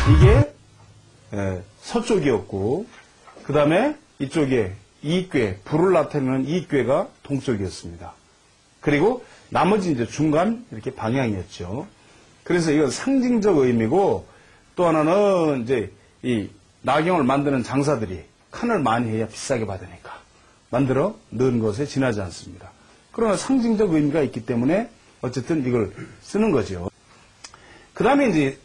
이게 서쪽이었고, 그 다음에 이쪽에 이익괴, 불을 나타내는 이익괴가 동쪽이었습니다. 그리고 나머지 이제 중간 이렇게 방향이었죠. 그래서 이건 상징적 의미고, 또 하나는 이제 이 나경을 만드는 장사들이 칸을 많이 해야 비싸게 받으니까 만들어 넣은 것에 지나지 않습니다. 그러나 상징적 의미가 있기 때문에 어쨌든 이걸 쓰는 거죠. 그 다음에 이제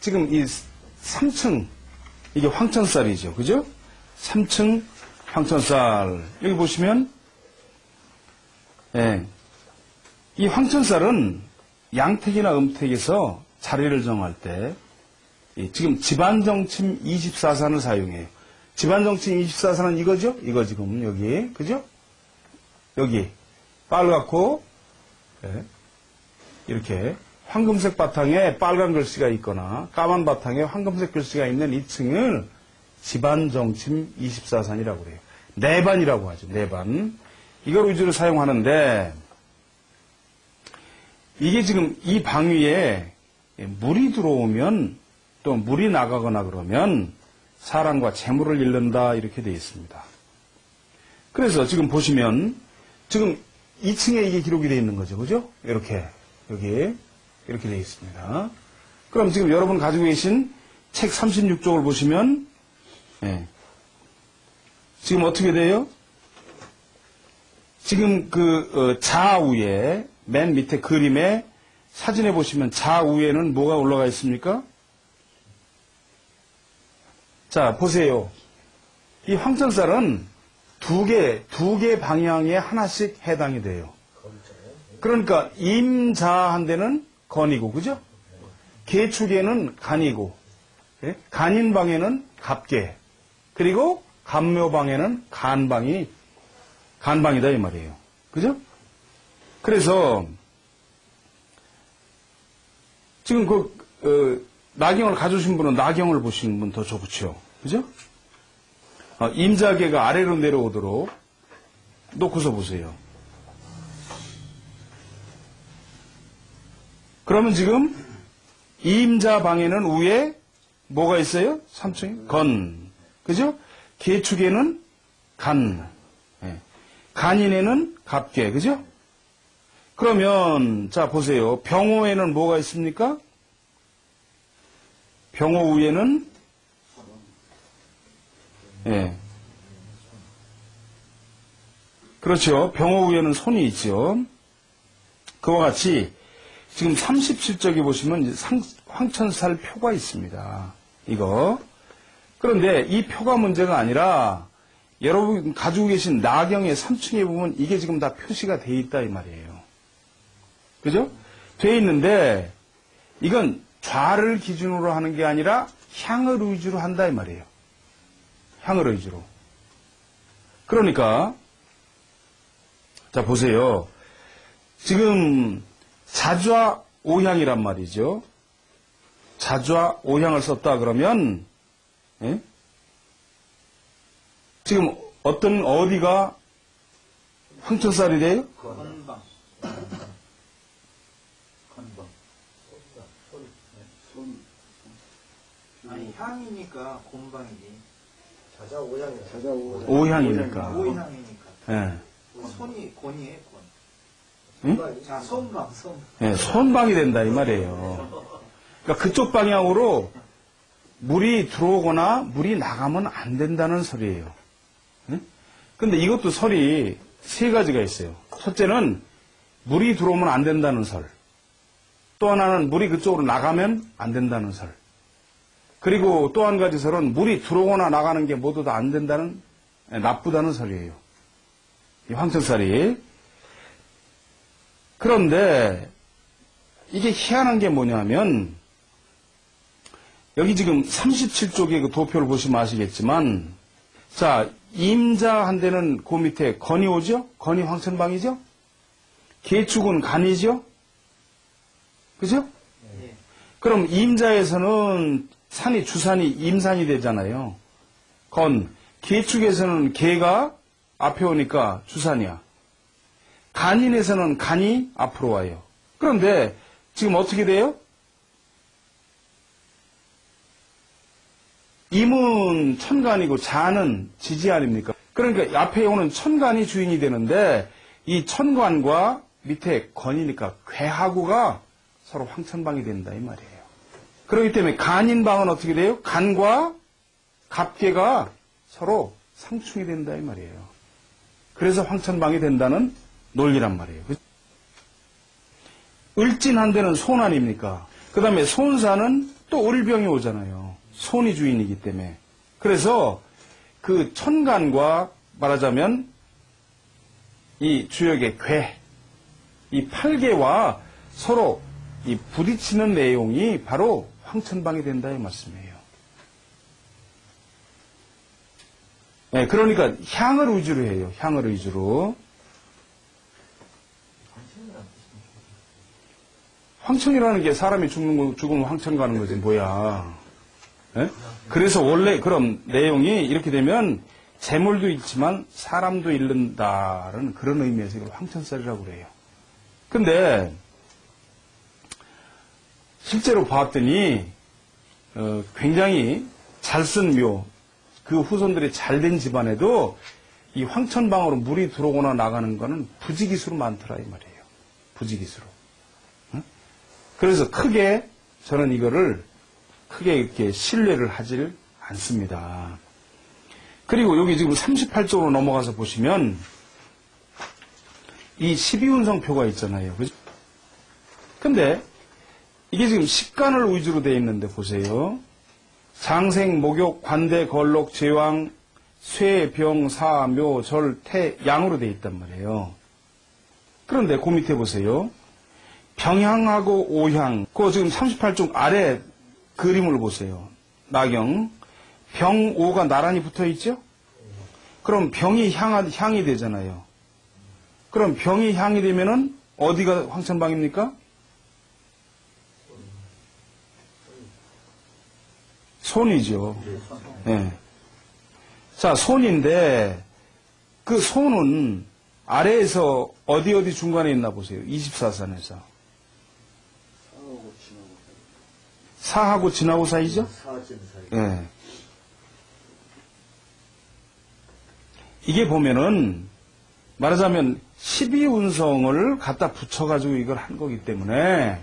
지금 이 3층, 이게 황천살이죠. 그죠? 3층 황천살. 여기 보시면, 이 황천살은 양택이나 음택에서 자리를 정할 때, 지금 집안정침 24산을 사용해요. 집안정침 24산은 이거죠? 이거 지금 여기, 그죠? 여기, 빨갛고, 이렇게 황금색 바탕에 빨간 글씨가 있거나 까만 바탕에 황금색 글씨가 있는 이 층을 집안정침 24산이라고 그래요. 내반이라고 하죠. 내반. 이걸 위주로 사용하는데 이게 지금 이 방 위에 물이 들어오면 또 물이 나가거나 그러면 사람과 재물을 잃는다 이렇게 되어 있습니다. 그래서 지금 보시면 지금 2층에 이게 기록이 되어 있는 거죠. 그죠? 이렇게 여기 이렇게 되어 있습니다. 그럼 지금 여러분 가지고 계신 책 36쪽을 보시면 지금 어떻게 돼요? 지금 그 좌우에 맨 밑에 그림에 사진에 보시면 좌우에는 뭐가 올라가 있습니까? 자, 보세요. 이 황천살은 두 개 방향에 하나씩 해당이 돼요. 그러니까 임자한 데는 건이고, 그죠? 계축에는 간이고, 간인방에는 갑계, 그리고 간묘방에는 간방이다 이 말이에요. 그죠? 그래서 지금 나경을 가져오신 분은 나경을 보시는 분 더 좋죠. 그죠? 임자계가 아래로 내려오도록 놓고서 보세요. 그러면 지금 임자방에는 위에 뭐가 있어요? 3층에 건. 그죠? 계축에는 간. 간인에는 갑계. 그죠? 그러면 자 보세요. 병호에는 뭐가 있습니까? 병호 위에는 그렇죠. 병호 위에는 손이 있죠. 그와 같이 지금 37쪽에 보시면 황천살 표가 있습니다. 이거. 그런데 이 표가 문제가 아니라 여러분 가지고 계신 나경의 3층에 보면 이게 지금 다 표시가 돼 있다 이 말이에요. 그죠? 돼 있는데 이건 좌를 기준으로 하는 게 아니라 향을 위주로 한다 이 말이에요. 향을 위주로. 그러니까 자 보세요. 지금 자좌 오향이란 말이죠. 자좌 오향을 썼다 그러면 지금 어디가 황천살이 돼요? 건방. 아니 향이니까 곤방이지. 자자 오향이야. 자자 오향이니까. 오향이니까. 예. 손이 곤이에요, 곤. 응? 자, 손방. 예, 손방이 된다 이 말이에요. 그러니까 그쪽 방향으로 물이 들어오거나 물이 나가면 안 된다는 소리예요. 근데 이것도 설이 세 가지가 있어요. 첫째는 물이 들어오면 안 된다는 설. 또 하나는 물이 그쪽으로 나가면 안 된다는 설. 그리고 또 한 가지 설은 물이 들어오거나 나가는 게 모두 다 안 된다는, 나쁘다는 설이에요. 이 황천살이. 그런데 이게 희한한 게 뭐냐면 여기 지금 37쪽에 그 도표를 보시면 아시겠지만 자, 임자한 데는 그 밑에 건이 오죠? 건이 황천방이죠? 계축은 간이죠? 그죠? 네. 그럼 임자에서는 산이 주산이 임산이 되잖아요. 건. 계축에서는 계가 앞에 오니까 주산이야. 간인에서는 간이 앞으로 와요. 그런데 지금 어떻게 돼요? 임은 천간이고 자는 지지 아닙니까? 그러니까 앞에 오는 천간이 주인이 되는데 이 천간과 밑에 건이니까 괴하구가 서로 황천방이 된다 이 말이에요. 그렇기 때문에 간인방은 어떻게 돼요? 간과 갑괴가 서로 상충이 된다 이 말이에요. 그래서 황천방이 된다는 논리란 말이에요. 을진한 데는 손 아닙니까? 그 다음에 손사는 또 을병이 오잖아요. 손이 주인이기 때문에. 그래서 그 천간과 말하자면 이 주역의 괴, 이 팔개와 서로 이 부딪히는 내용이 바로 황천방이 된다 이 말씀이에요. 네, 그러니까 향을 위주로 해요. 향을 위주로. 황천이라는 게 사람이 죽으면 황천 가는 거지 뭐야. 네? 그래서 원래 그럼 내용이 이렇게 되면 재물도 잃지만 사람도 잃는다는 그런 의미에서 이걸 황천살이라고 그래요. 근데 실제로 봤더니 굉장히 잘 쓴 묘, 그 후손들이 잘된 집안에도 이 황천방으로 물이 들어오거나 나가는 거는 부지기수로 많더라 이 말이에요. 부지기수로. 응? 그래서 크게 저는 이거를 크게 이렇게 신뢰를 하질 않습니다. 그리고 여기 지금 38쪽으로 넘어가서 보시면 이 12운성표가 있잖아요. 그죠? 근데 이게 지금 식간을 위주로 되어 있는데 보세요. 장생, 목욕, 관대, 걸록, 제왕, 쇠, 병, 사, 묘, 절, 태, 양으로 되어 있단 말이에요. 그런데 그 밑에 보세요. 병향하고 오향. 그 지금 38쪽 아래 그림을 보세요. 나경. 병, 오가 나란히 붙어 있죠? 그럼 병이 향이 되잖아요. 그럼 병이 향이 되면은 어디가 황천방입니까? 손이죠. 네. 자, 손인데 그 손은 아래에서 어디 중간에 있나 보세요. 24산에서. 사하고 진하고 사이죠? 네. 이게 보면은 말하자면 12운성을 갖다 붙여가지고 이걸 한 거기 때문에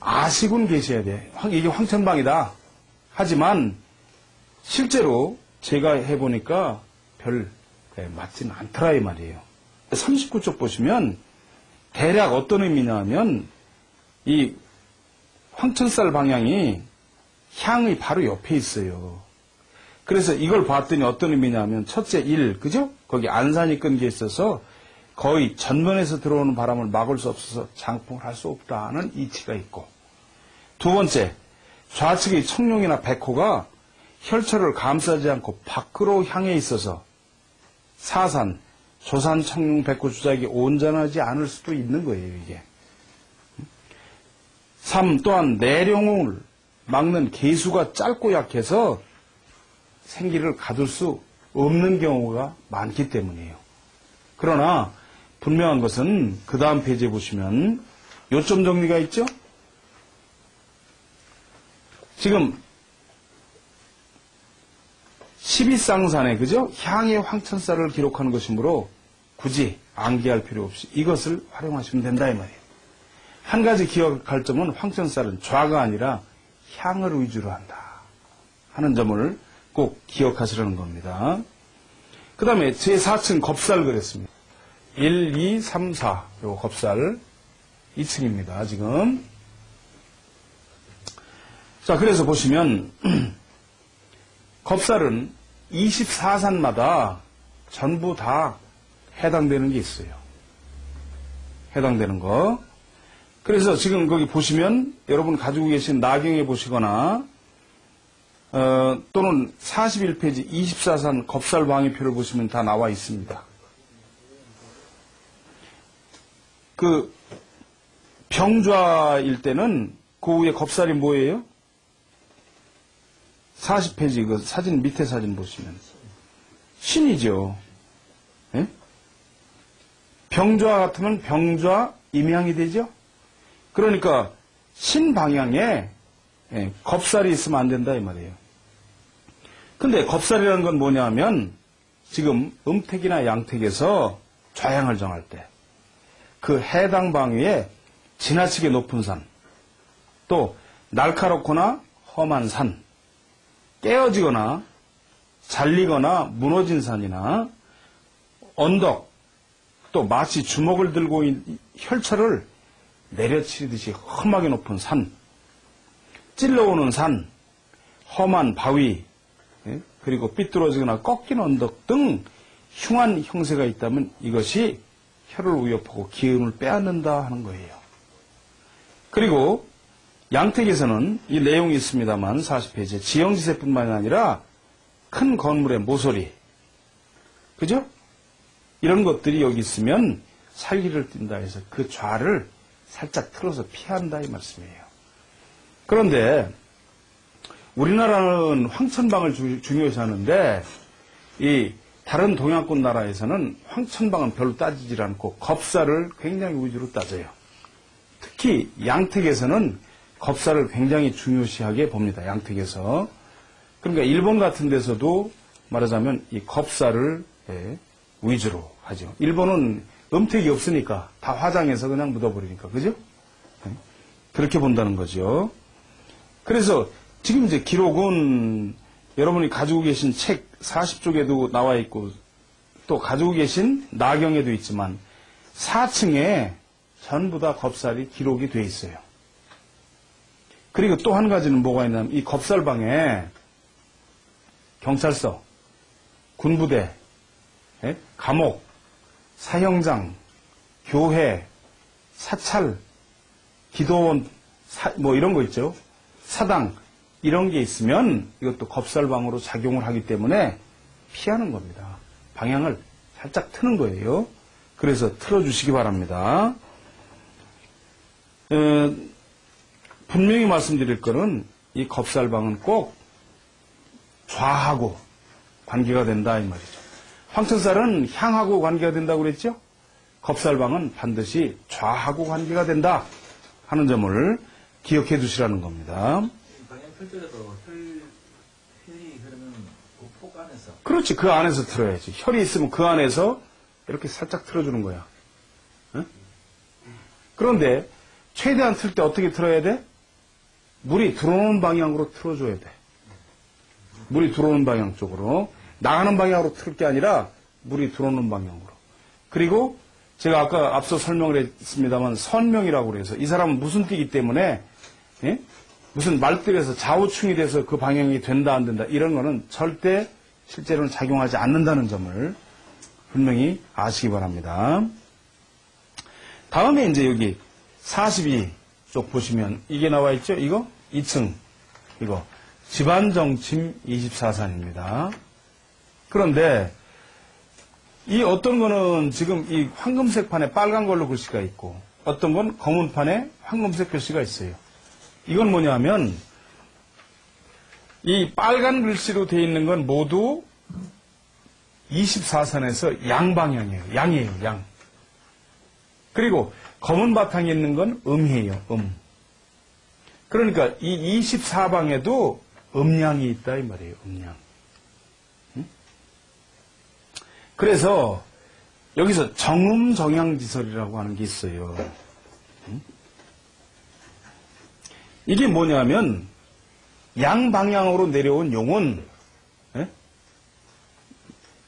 아시군 계셔야 돼. 이게 황천방이다. 하지만 실제로 제가 해보니까 별 맞지는 않더라 이 말이에요. 39쪽 보시면 대략 어떤 의미냐 하면 이 황천살 방향이 향이 바로 옆에 있어요. 그래서 이걸 봤더니 어떤 의미냐 하면 첫째 일, 그죠? 거기 안산이 끈 게 있어서 거의 전면에서 들어오는 바람을 막을 수 없어서 장풍을 할 수 없다는 이치가 있고, 두 번째 좌측의 청룡이나 백호가 혈처를 감싸지 않고 밖으로 향해 있어서 사산, 조산, 청룡, 백호 주작이 온전하지 않을 수도 있는 거예요, 이게. 3. 또한 내룡을 막는 계수가 짧고 약해서 생기를 가둘 수 없는 경우가 많기 때문이에요. 그러나 분명한 것은 그 다음 페이지에 보시면 요점 정리가 있죠? 지금 12쌍산에 그죠? 향의 황천살을 기록하는 것이므로 굳이 암기할 필요 없이 이것을 활용하시면 된다 이 말이에요. 한 가지 기억할 점은 황천살은 좌가 아니라 향을 위주로 한다 하는 점을 꼭 기억하시라는 겁니다. 그 다음에 제4층 겁살 그랬습니다. 1, 2, 3, 4 요 겁살 2층입니다. 지금. 자, 그래서 보시면 겁살은 24산마다 전부 다 해당되는 게 있어요. 해당되는 거. 그래서 지금 거기 보시면 여러분 가지고 계신 나경에 보시거나 또는 41페이지 24산 겁살 방위표를 보시면 다 나와 있습니다. 그 병좌일 때는 그 위에 겁살이 뭐예요? 40페이지 그 사진 밑에 사진 보시면 신이죠. 예? 병좌 같으면 병좌 임향이 되죠. 그러니까 신 방향에 겁살이 있으면 안 된다 이 말이에요. 근데 겁살이라는 건 뭐냐면 지금 음택이나 양택에서 좌향을 정할 때 그 해당 방위에 지나치게 높은 산, 또 날카롭거나 험한 산, 깨어지거나 잘리거나 무너진 산이나 언덕, 또 마치 주먹을 들고 혈처를 내려치듯이 험하게 높은 산, 찔러오는 산, 험한 바위, 그리고 삐뚤어지거나 꺾인 언덕 등 흉한 형세가 있다면 이것이 혀를 위협하고 기운을 빼앗는다 하는 거예요. 그리고 양택에서는 이 내용이 있습니다만 40페이지에 지형지세뿐만이 아니라 큰 건물의 모서리, 그죠? 이런 것들이 여기 있으면 살기를 띈다 해서 그 좌를 살짝 틀어서 피한다 이 말씀이에요. 그런데 우리나라는 황천방을 중요시하는데 이 다른 동양권 나라에서는 황천방은 별로 따지질 않고 겁살을 굉장히 위주로 따져요. 특히 양택에서는 겁살을 굉장히 중요시하게 봅니다. 양택에서. 그러니까 일본 같은 데서도 말하자면 이 겁살을 위주로 하죠. 일본은 음택이 없으니까 다 화장해서 그냥 묻어버리니까. 그죠? 그렇게 본다는 거죠. 그래서 지금 이제 기록은 여러분이 가지고 계신 책 40쪽에도 나와 있고 또 가지고 계신 나경에도 있지만 4층에 전부 다 겁살이 기록이 돼 있어요. 그리고 또 한 가지는 뭐가 있냐면 이 겁살방에 경찰서, 군부대, 감옥, 사형장, 교회, 사찰, 기도원, 뭐 이런 거 있죠. 사당 이런 게 있으면 이것도 겁살방으로 작용을 하기 때문에 피하는 겁니다. 방향을 살짝 트는 거예요. 그래서 틀어주시기 바랍니다. 분명히 말씀드릴 거는 이 겁살방은 꼭 좌하고 관계가 된다 이 말이죠. 황천살은 향하고 관계가 된다고 그랬죠? 겁살방은 반드시 좌하고 관계가 된다 하는 점을 기억해 두시라는 겁니다. 방향 틀 때도 혈이 흐르면 그 폭 안에서. 그렇지. 그 안에서 틀어야지. 혈이 있으면 그 안에서 이렇게 살짝 틀어주는 거야. 응? 그런데 최대한 틀 때 어떻게 틀어야 돼? 물이 들어오는 방향으로 틀어줘야 돼. 물이 들어오는 방향 쪽으로. 나가는 방향으로 틀 게 아니라 물이 들어오는 방향으로. 그리고 제가 아까 앞서 설명을 했습니다만 선명이라고 그래서 이 사람은 무슨 띠기 때문에 무슨 말들에서 좌우충이 돼서 그 방향이 된다 안 된다 이런 거는 절대 실제로는 작용하지 않는다는 점을 분명히 아시기 바랍니다. 다음에 이제 여기 42쪽 보시면 이게 나와 있죠? 이거 2층 이거 집안정침 24산입니다. 그런데 이 어떤 거는 지금 이 황금색 판에 빨간 걸로 글씨가 있고 어떤 건 검은 판에 황금색 글씨가 있어요. 이건 뭐냐면 이 빨간 글씨로 되어 있는 건 모두 24산에서 양방향이에요. 양이에요. 양. 그리고 검은 바탕에 있는 건 음이에요. 그러니까 이 24방에도 음양이 있다 이 말이에요. 음양. 그래서 여기서 정음정양지설이라고 하는 게 있어요. 이게 뭐냐면 양방향으로 내려온 용은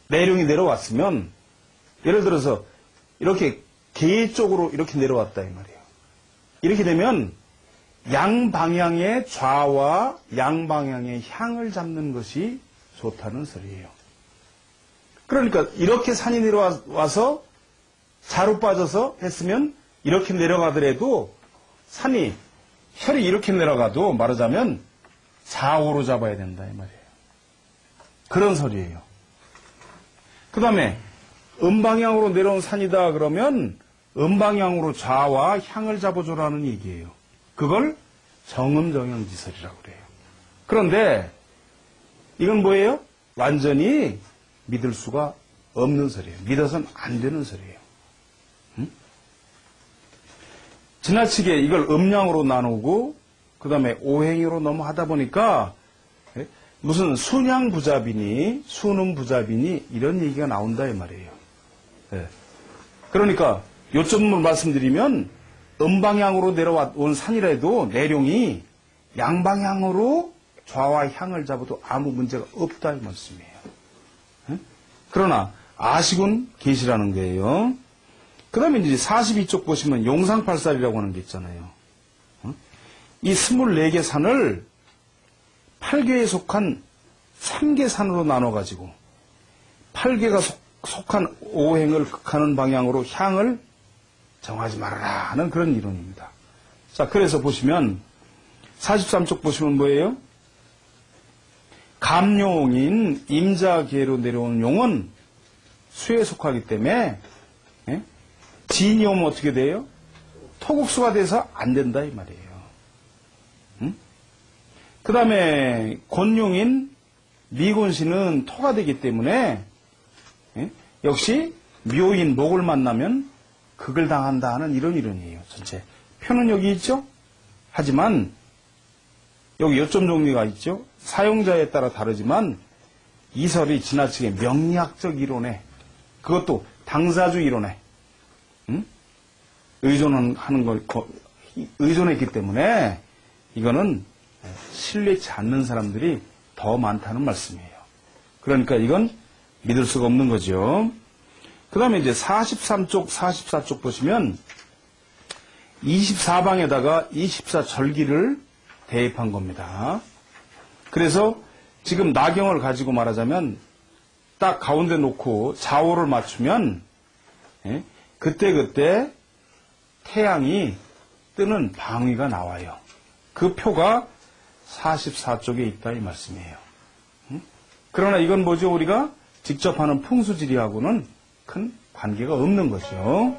내룡이 내려왔으면 예를 들어서 이렇게 개 쪽으로 이렇게 내려왔다 이 말이에요. 이렇게 되면 양방향의 좌와 양방향의 향을 잡는 것이 좋다는 소리예요. 그러니까 이렇게 산이 내려와서 좌로 빠져서 했으면 이렇게 내려가더라도 산이 혈이 이렇게 내려가도 말하자면 좌우로 잡아야 된다 이 말이에요. 그런 소리예요. 그 다음에 음방향으로 내려온 산이다 그러면 음방향으로 좌와 향을 잡아줘라는 얘기예요. 그걸 정음정양지설이라고 그래요. 그런데 이건 뭐예요? 완전히 믿을 수가 없는 소리예요. 믿어서는 안 되는 소리예요. 지나치게 이걸 음양으로 나누고 그 다음에 오행으로 너무 하다 보니까 무슨 순양부잡이니 순음부잡이니 이런 얘기가 나온다 이 말이에요. 예. 그러니까 요점을 말씀드리면 음방향으로 내려온 산이라도 내룡이 양방향으로 좌와 향을 잡아도 아무 문제가 없다 이 말씀이에요. 예? 그러나 아시군 계시라는 거예요. 그 다음에 이제 42쪽 보시면 용상팔살이라고 하는 게 있잖아요. 이 24개 산을 8개에 속한 3개 산으로 나눠가지고 8개가 속한 오행을 극하는 방향으로 향을 정하지 말아라 하는 그런 이론입니다. 자, 그래서 보시면 43쪽 보시면 뭐예요? 감용인 임자계로 내려오는 용은 수에 속하기 때문에 진이 오면 어떻게 돼요? 토국수가 돼서 안 된다 이 말이에요. 그 다음에 곤용인 미곤신은 토가 되기 때문에 역시 묘인 목을 만나면 극을 당한다 하는 이런 이론이에요. 전체 표는 여기 있죠. 하지만 여기 요점 종류가 있죠. 사용자에 따라 다르지만 이설이 지나치게 명리학적 이론에 그것도 당사주 이론에 의존하는 걸 의존했기 때문에 이거는 신뢰치 않는 사람들이 더 많다는 말씀이에요. 그러니까 이건 믿을 수가 없는 거죠. 그 다음에 이제 43쪽, 44쪽 보시면 24방에다가 24절기를 대입한 겁니다. 그래서 지금 나경을 가지고 말하자면 딱 가운데 놓고 좌우를 맞추면 그때그때 태양이 뜨는 방위가 나와요. 그 표가 44쪽에 있다 이 말씀이에요. 그러나 이건 뭐죠? 우리가 직접 하는 풍수지리하고는 큰 관계가 없는 거죠.